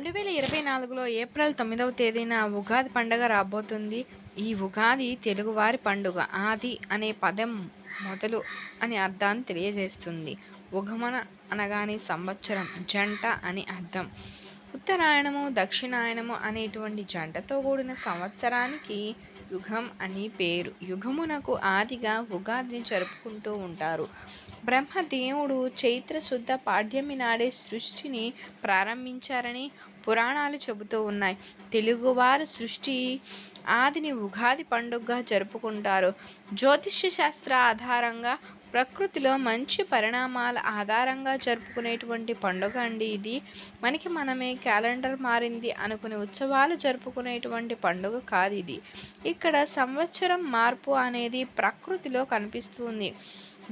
2024లో April 9వ తేదీన ఉగాది పండగ రాబోతుంది. ఈ ఉగాది తెలుగువారి పండుగ. ఆది అనే పదం మొదలు అనే అర్థాన్ని తెలియజేస్తుంది. ఉగమన అనగానే సంవత్సరం, జంట అని అర్థం. ఉత్తరాయణము, దక్షిణాయనము అనేటువంటి జంటతో కూడిన సంవత్సరానికి యుగం అని పేరు. యుగమునకు ఆదిగా ఉగాదిని జరుపుకుంటూ ఉంటారు. బ్రహ్మదేవుడు చైత్ర శుద్ధ పాడ్యమి నాడే సృష్టిని ప్రారంభించారని పురాణాలు చెబుతూ ఉన్నాయి. తెలుగువారు సృష్టి ఆదిని ఉగాది పండుగగా జరుపుకుంటారు. జ్యోతిష్య శాస్త్ర ఆధారంగా ప్రకృతిలో మంచి పరిణామాల ఆధారంగా జరుపుకునేటువంటి పండుగ అండి ఇది. మనమే క్యాలెండర్ మారింది అనుకునే ఉత్సవాలు జరుపుకునేటువంటి పండుగ కాదు ఇది. ఇక్కడ సంవత్సరం మార్పు అనేది ప్రకృతిలో కనిపిస్తుంది.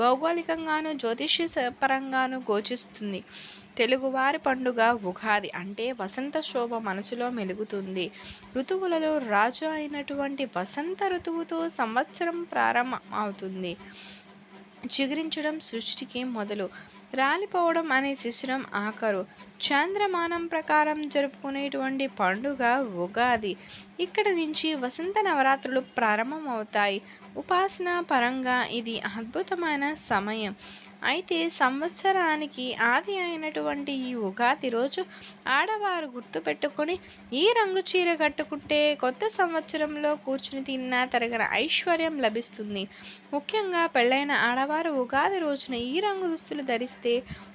భౌగోళికంగాను జ్యోతిష్య పరంగాను గోచిస్తుంది. తెలుగువారి పండుగ ఉగాది అంటే వసంత శోభ మనసులో మెలుగుతుంది. ఋతువులలో రాజు అయినటువంటి వసంత ఋతువుతో సంవత్సరం ప్రారంభం అవుతుంది. చిగురించడం సృష్టికి మొదలు, రాలిపోవడం అనే శిశిరం ఆఖరు. చాంద్రమానం ప్రకారం జరుపుకునేటువంటి పండుగ ఉగాది. ఇక్కడ నుంచి వసంత నవరాత్రులు ప్రారంభమవుతాయి. ఉపాసన పరంగా ఇది అద్భుతమైన సమయం. అయితే సంవత్సరానికి ఆది అయినటువంటి ఈ ఉగాది రోజు ఆడవారు గుర్తుపెట్టుకొని ఈ రంగు చీర కట్టుకుంటే కొత్త సంవత్సరంలో కూర్చుని తిన్నా తరగన ఐశ్వర్యం లభిస్తుంది. ముఖ్యంగా పెళ్ళైన ఆడవారు ఉగాది రోజున ఈ రంగు దుస్తులు ధరిస్తే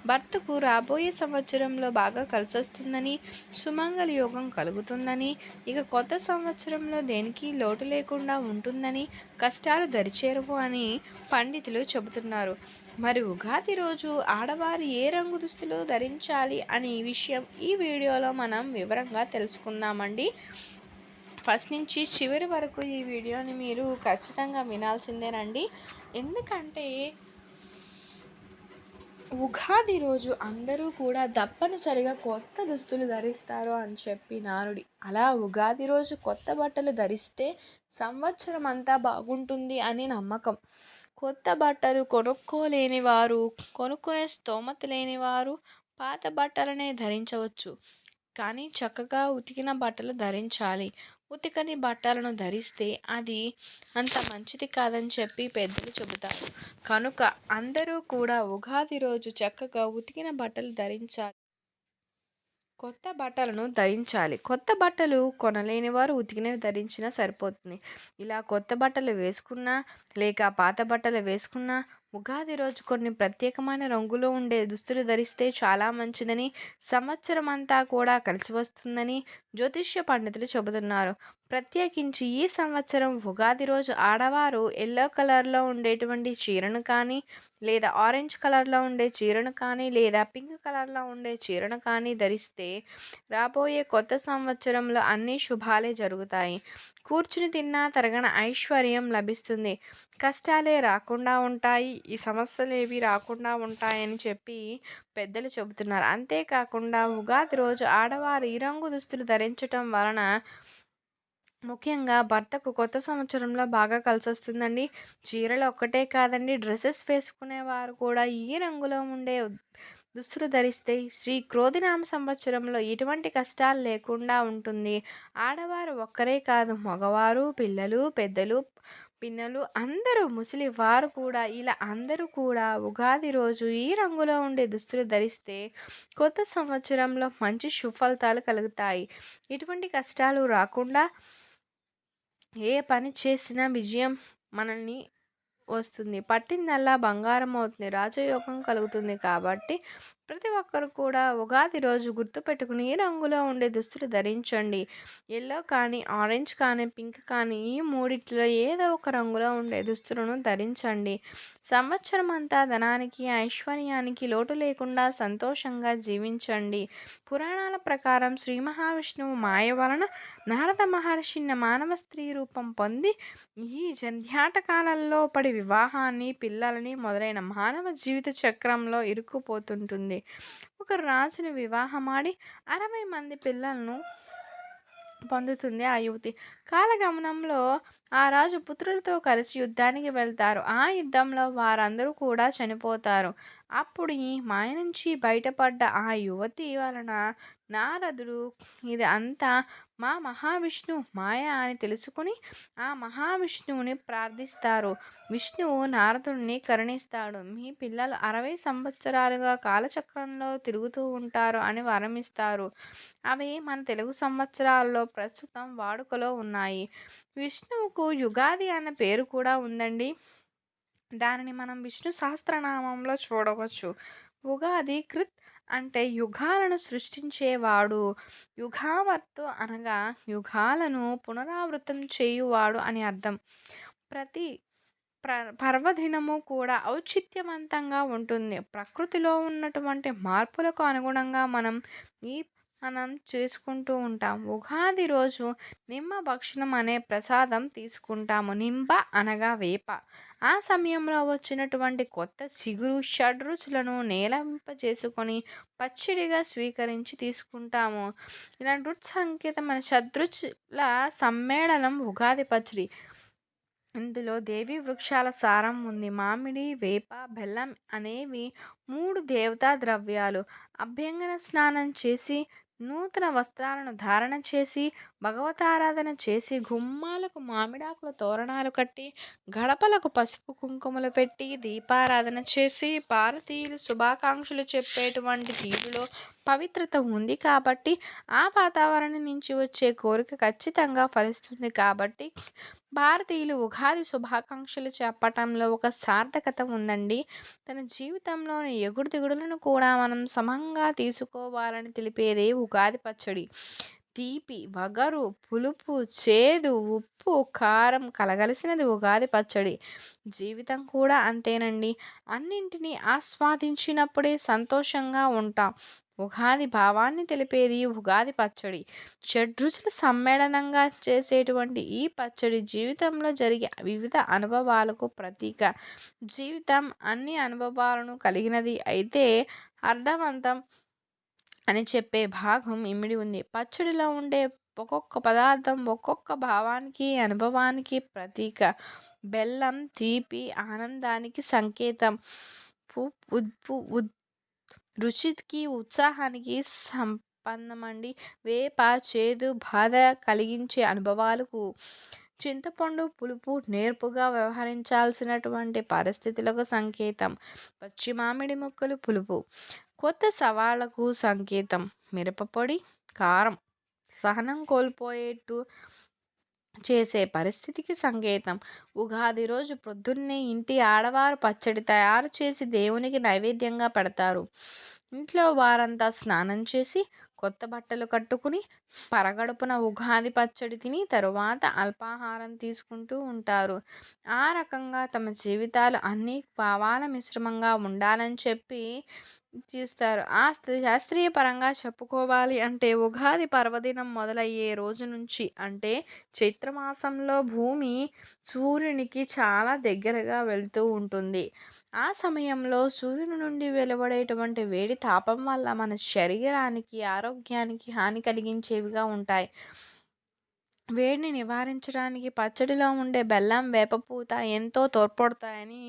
భర్తకు రాబోయే సంవత్సరంలో బాగా కలిసొస్తుందని, సుమంగళ యోగం కలుగుతుందని, ఇక కొత్త సంవత్సరంలో దేనికి లోటు లేకుండా ఉంటుందని, కష్టాలు దరిచేరవు అని పండితులు చెబుతున్నారు. మరి ఉగాది రోజు ఆడవారు ఏ రంగు దుస్తులు ధరించాలి అనే విషయం ఈ వీడియోలో మనం వివరంగా తెలుసుకుందామండి. ఫస్ట్ నుంచి చివరి వరకు ఈ వీడియోని మీరు ఖచ్చితంగా వినాల్సిందేనండి. ఎందుకంటే ఉగాది రోజు అందరూ కూడా తప్పనిసరిగా కొత్త దుస్తులు ధరిస్తారు అని చెప్పి నానుడి. అలా ఉగాది రోజు కొత్త బట్టలు ధరిస్తే సంవత్సరం అంతా బాగుంటుంది అని నమ్మకం. కొత్త బట్టలు కొనుక్కోలేని వారు, కొనుక్కునే స్తోమత లేని వారు పాత బట్టలనే ధరించవచ్చు. కానీ చక్కగా ఉతికిన బట్టలు ధరించాలి. ఉతికని బట్టలను ధరిస్తే అది అంత మంచిది కాదని చెప్పి పెద్దలు చెబుతారు. కనుక అందరూ కూడా ఉగాది రోజు చక్కగా ఉతికిన బట్టలు ధరించాలి. కొత్త బట్టలను ధరించాలి. కొత్త బట్టలు కొనలేని వారు ఉతికినవి ధరించినా సరిపోతుంది. ఇలా కొత్త బట్టలు వేసుకున్నా లేక పాత బట్టలు వేసుకున్నా ఉగాది రోజు కొన్ని ప్రత్యేకమైన రంగులో ఉండే దుస్తులు ధరిస్తే చాలా మంచిదని, సంవత్సరం అంతా కూడా కలిసి వస్తుందని జ్యోతిష్య పండితులు చెబుతున్నారు. ప్రత్యేకించి ఈ సంవత్సరం ఉగాది రోజు ఆడవారు ఎల్లో కలర్లో ఉండేటువంటి చీరను కానీ, లేదా ఆరెంజ్ కలర్లో ఉండే చీరను కానీ, లేదా పింక్ కలర్లో ఉండే చీరను కానీ ధరిస్తే రాబోయే కొత్త సంవత్సరంలో అన్ని శుభాలే జరుగుతాయి. కూర్చుని తిన్నా తరగన ఐశ్వర్యం లభిస్తుంది. కష్టాలే రాకుండా ఉంటాయి. ఈ సమస్యలు ఏవి రాకుండా ఉంటాయని చెప్పి పెద్దలు చెబుతున్నారు. అంతేకాకుండా ఉగాది రోజు ఆడవారు ఈ రంగు దుస్తులు ధరించటం వలన ముఖ్యంగా భర్తకు కొత్త సంవత్సరంలో బాగా కలిసొస్తుందండి. చీరలు ఒక్కటే కాదండి, డ్రెస్సెస్ వేసుకునేవారు కూడా ఈ రంగులో ఉండే దుస్తులు ధరిస్తే శ్రీ క్రోధినామ సంవత్సరంలో ఎటువంటి కష్టాలు లేకుండా ఉంటుంది. ఆడవారు ఒక్కరే కాదు, మగవారు, పిల్లలు, పెద్దలు, పిన్నలు అందరూ, ముసలి వారు కూడా, ఇలా అందరూ కూడా ఉగాది రోజు ఈ రంగులో ఉండే దుస్తులు ధరిస్తే కొత్త సంవత్సరంలో మంచి సుఫలితాలు కలుగుతాయి. ఎటువంటి కష్టాలు రాకుండా ఏ పని చేసినా విజయం మనల్ని వస్తుంది. పట్టిందల్లా బంగారం అవుతుంది. రాజయోగం కలుగుతుంది. కాబట్టి ప్రతి ఒక్కరు కూడా ఉగాది రోజు గుర్తుపెట్టుకుని ఈ రంగులో ఉండే దుస్తులు ధరించండి. ఎల్లో కానీ, ఆరెంజ్ కానీ, పింక్ కానీ ఈ మూడిట్లో ఏదో ఒక రంగులో ఉండే దుస్తులను ధరించండి. సంవత్సరం అంతా ధనానికి, ఐశ్వర్యానికి లోటు లేకుండా సంతోషంగా జీవించండి. పురాణాల ప్రకారం శ్రీ మహావిష్ణువు మాయ వలన నారద మహర్షి మానవ స్త్రీ రూపం పొంది ఈ జంధ్యాటకాలలో పడి వివాహాన్ని, పిల్లలని మొదలైన మానవ జీవిత చక్రంలో ఇరుక్కుపోతుంటుంది. ఒక రాజును వివాహమాడి 60 మంది పిల్లలను పొందుతుంది ఆ యువతి. కాలగమనంలో ఆ రాజు పుత్రులతో కలిసి యుద్ధానికి వెళ్తారు. ఆ యుద్ధంలో వారందరూ కూడా చనిపోతారు. అప్పుడు ఈ మాయ నుంచి బయటపడ్డ ఆ యువతి వలన నారదుడు ఇది అంతా మా మహావిష్ణువు మాయ అని తెలుసుకుని ఆ మహావిష్ణువుని ప్రార్థిస్తారు. విష్ణువు నారదుడిని కరుణిస్తాడు. మీ పిల్లలు 60 సంవత్సరాలుగా కాలచక్రంలో తిరుగుతూ ఉంటారు అని వరమిస్తారు. అవి మన తెలుగు సంవత్సరాల్లో ప్రస్తుతం వాడుకలో ఉన్నాయి. విష్ణువుకు యుగాది అన్న పేరు కూడా ఉందండి. దానిని మనం విష్ణు సహస్రనామంలో చూడవచ్చు. ఉగాది కృత్ అంటే యుగాలను సృష్టించేవాడు. యుగావర్తు అనగా యుగాలను పునరావృతం చేయువాడు అని అర్థం. ప్రతి పర్వదినము కూడా ఔచిత్యవంతంగా ఉంటుంది. ప్రకృతిలో ఉన్నటువంటి మార్పులకు అనుగుణంగా మనం చేసుకుంటూ ఉంటాం. ఉగాది రోజు నిమ్మ భక్షణం అనే ప్రసాదం తీసుకుంటాము. నింబ అనగా వేప. ఆ సమయంలో వచ్చినటువంటి కొత్త చిగురు షడ్రుచులను నేలంపజేసుకొని పచ్చడిగా స్వీకరించి తీసుకుంటాము. ఇలాంటి రుచి సంకేతమైన షడ్రుచుల సమ్మేళనం ఉగాది పచ్చడి. ఇందులో దేవి వృక్షాల సారం ఉంది. మామిడి, వేప, బెల్లం అనేవి 3 దేవతా ద్రవ్యాలు. అభ్యంగన స్నానం చేసి, నూతన వస్త్రాలను ధారణ చేసి, భగవతారాధన చేసి, గుమ్మాలకు మామిడాకుల తోరణాలు కట్టి, గడపలకు పసుపు కుంకుమలు పెట్టి, దీపారాధన చేసి, భారతీయులు శుభాకాంక్షలు చెప్పేటువంటి తీరులో పవిత్రత ఉంది కాబట్టి, ఆ వాతావరణం నుంచి వచ్చే కోరిక ఖచ్చితంగా ఫలిస్తుంది కాబట్టి భారతీయులు ఉగాది శుభాకాంక్షలు చెప్పటంలో ఒక సార్థకత ఉందండి. తన జీవితంలోని ఎగుడు దిగుడులను కూడా మనం సమంగా తీసుకోవాలని తెలిపేదే ఉగాది పచ్చడి. తీపి, వగరు, పులుపు, చేదు, ఉప్పు, కారం కలగలిసినది ఉగాది పచ్చడి. జీవితం కూడా అంతేనండి. అన్నింటినీ ఆస్వాదించినప్పుడే సంతోషంగా ఉంటాం. ఉగాది భావాన్ని తెలిపేది ఉగాది పచ్చడి. షడ్రుచుల సమ్మేళనంగా చేసేటువంటి ఈ పచ్చడి జీవితంలో జరిగే వివిధ అనుభవాలకు ప్రతీక. జీవితం అన్ని అనుభవాలను కలిగినది అయితే అర్థవంతం అని చెప్పే భాగం ఇమిడి ఉంది. పచ్చడిలో ఉండే ఒక్కొక్క పదార్థం ఒక్కొక్క భావానికి, అనుభవానికి ప్రతీక. బెల్లం తీపి, ఆనందానికి సంకేతం. ఉప్పు రుచికి, ఉత్సాహానికి సంపన్నమండి. వేప చేదు, బాధ కలిగించే అనుభవాలకు. చింతపండు పులుపు, నేర్పుగా వ్యవహరించాల్సినటువంటి పరిస్థితులకు సంకేతం. పచ్చి మామిడి ముక్కలు పులుపు, కొత్త సవాళ్లకు సంకేతం. మిరపపొడి, కారం సహనం కోల్పోయేట్టు చేసే పరిస్థితికి సంకేతం. ఉగాది రోజు ప్రొద్దున్నే ఇంటి ఆడవారు పచ్చడి తయారు చేసి దేవునికి నైవేద్యంగా పెడతారు. ఇంట్లో వారంతా స్నానం చేసి కొత్త బట్టలు కట్టుకుని పరగడుపున ఉగాది పచ్చడి తిని తరువాత అల్పాహారం తీసుకుంటూ ఉంటారు. ఆ రకంగా తమ జీవితాలు అన్ని భావాల మిశ్రమంగా ఉండాలని చెప్పి తీస్తారు. శాస్త్రీయ పరంగా చెప్పుకోవాలి అంటే ఉగాది పర్వదినం మొదలయ్యే రోజు నుంచి అంటే చైత్రమాసంలో భూమి సూర్యునికి చాలా దగ్గరగా వెళ్తూ ఉంటుంది. ఆ సమయంలో సూర్యుని నుండి వెలువడేటువంటి వేడి తాపం వల్ల మన శరీరానికి, ఆరోగ్యానికి హాని కలిగించేవిగా ఉంటాయి. వేడిని నివారించడానికి పచ్చడిలో ఉండే బెల్లం, వేపపూత ఎంతో తోడ్పడతాయని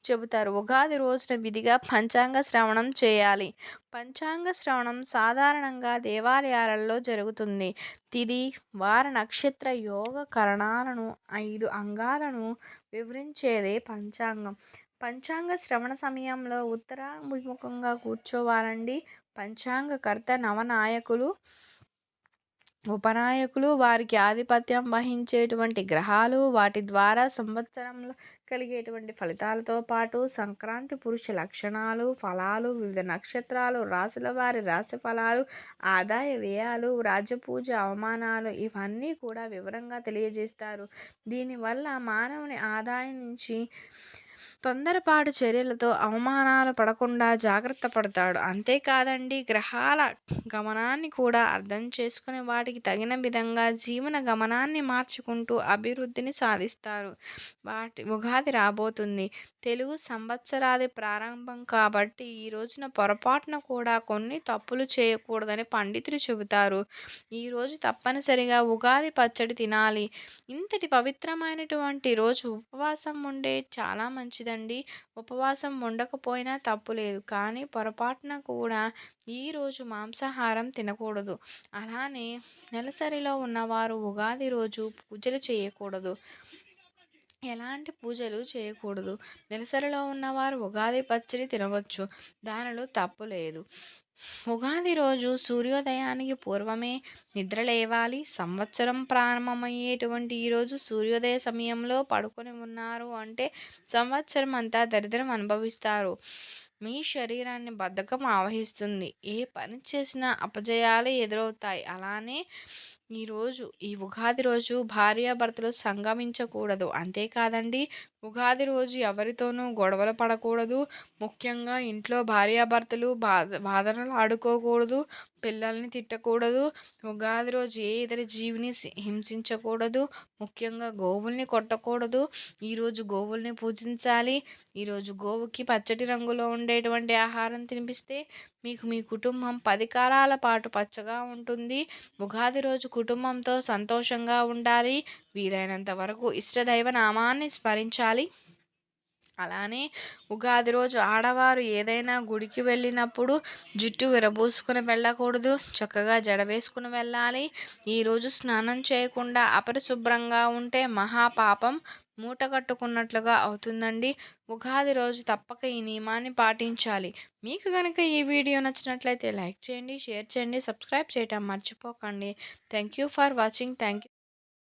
చెబుతారు. ఉగాది రోజున విధిగా పంచాంగ శ్రవణం చేయాలి. పంచాంగ శ్రవణం సాధారణంగా దేవాలయాలలో జరుగుతుంది. తిథి, వార, నక్షత్ర, యోగ కరణాలను 5 అంగాలను వివరించేదే పంచాంగం. పంచాంగ శ్రవణ సమయంలో ఉత్తరాభిముఖంగా కూర్చోవాలండి. పంచాంగకర్త నవనాయకులు, ఉపనాయకులు, వారికి ఆధిపత్యం వహించేటువంటి గ్రహాలు, వాటి ద్వారా సంవత్సరంలో కలిగేటువంటి ఫలితాలతో పాటు సంక్రాంతి పురుష లక్షణాలు, ఫలాలు, వివిధ నక్షత్రాలు, రాసుల వారి రాశి ఫలాలు, ఆదాయ వ్యయాలు, రాజపూజ అవమానాలు ఇవన్నీ కూడా వివరంగా తెలియజేస్తారు. దీనివల్ల మానవుని ఆదాయం నుంచి తొందరపాటు చర్యలతో అవమానాలు పడకుండా జాగ్రత్త పడతాడు. అంతేకాదండి, గ్రహాల గమనాన్ని కూడా అర్థం చేసుకుని వాటికి తగిన విధంగా జీవన గమనాన్ని మార్చుకుంటూ అభివృద్ధిని సాధిస్తారు. ఉగాది రాబోతుంది. తెలుగు సంవత్సరాది ప్రారంభం కాబట్టి ఈ రోజున పొరపాటున కూడా కొన్ని తప్పులు చేయకూడదని పండితులు చెబుతారు. ఈరోజు తప్పనిసరిగా ఉగాది పచ్చడి తినాలి. ఇంతటి పవిత్రమైనటువంటి రోజు ఉపవాసం ఉండే చాలా మంచిది. లేదండి. ఉపవాసం ఉండకపోయినా తప్పు లేదు. కానీ పొరపాటున కూడా ఈరోజు మాంసాహారం తినకూడదు. అలానే నెలసరిలో ఉన్నవారు ఉగాది రోజు పూజలు చేయకూడదు. ఎలాంటి పూజలు చేయకూడదు. నెలసరిలో ఉన్నవారు ఉగాది పచ్చడి తినవచ్చు. దానిలో తప్పు లేదు. ఉగాది రోజు సూర్యోదయానికి పూర్వమే నిద్ర లేవాలి. సంవత్సరం ప్రారంభమయ్యేటువంటి ఈరోజు సూర్యోదయ సమయంలో పడుకొని ఉన్నారు అంటే సంవత్సరం అంతా దరిద్రం అనుభవిస్తారు. మీ శరీరాన్ని బద్ధకం ఆవహిస్తుంది. ఏ పని చేసినా అపజయాలే ఎదురవుతాయి. అలానే ఈ ఉగాది రోజు భార్యాభర్తలు సంగమించకూడదు. అంతేకాదండి, ఉగాది రోజు ఎవరితోనూ గొడవలు పడకూడదు. ముఖ్యంగా ఇంట్లో భార్యాభర్తలు వాదనలు ఆడుకోకూడదు. పిల్లల్ని తిట్టకూడదు. ఉగాది రోజు ఏ ఇతర జీవిని హింసించకూడదు. ముఖ్యంగా గోవుల్ని కొట్టకూడదు. ఈరోజు గోవుల్ని పూజించాలి. ఈరోజు గోవుకి పచ్చటి రంగులో ఉండేటువంటి ఆహారం తినిపిస్తే మీకు మీ కుటుంబం 10 కాలాల పాటు పచ్చగా ఉంటుంది. ఉగాది రోజు కుటుంబంతో సంతోషంగా ఉండాలి. వీలైనంత వరకు ఇష్టదైవ నామాన్ని స్మరించాలి. అలానే ఉగాది రోజు ఆడవారు ఏదైనా గుడికి వెళ్ళినప్పుడు జుట్టు విరబోసుకుని వెళ్ళకూడదు. చక్కగా జడ వేసుకుని వెళ్ళాలి. ఈరోజు స్నానం చేయకుండా అపరిశుభ్రంగా ఉంటే మహాపాపం మూట కట్టుకున్నట్లుగా అవుతుందండి. ఉగాది రోజు తప్పక ఈ నియమాన్ని పాటించాలి. మీకు కనుక ఈ వీడియో నచ్చినట్లయితే లైక్ చేయండి, షేర్ చేయండి, సబ్స్క్రైబ్ చేయటం మర్చిపోకండి. Thank you for watching. Thank you.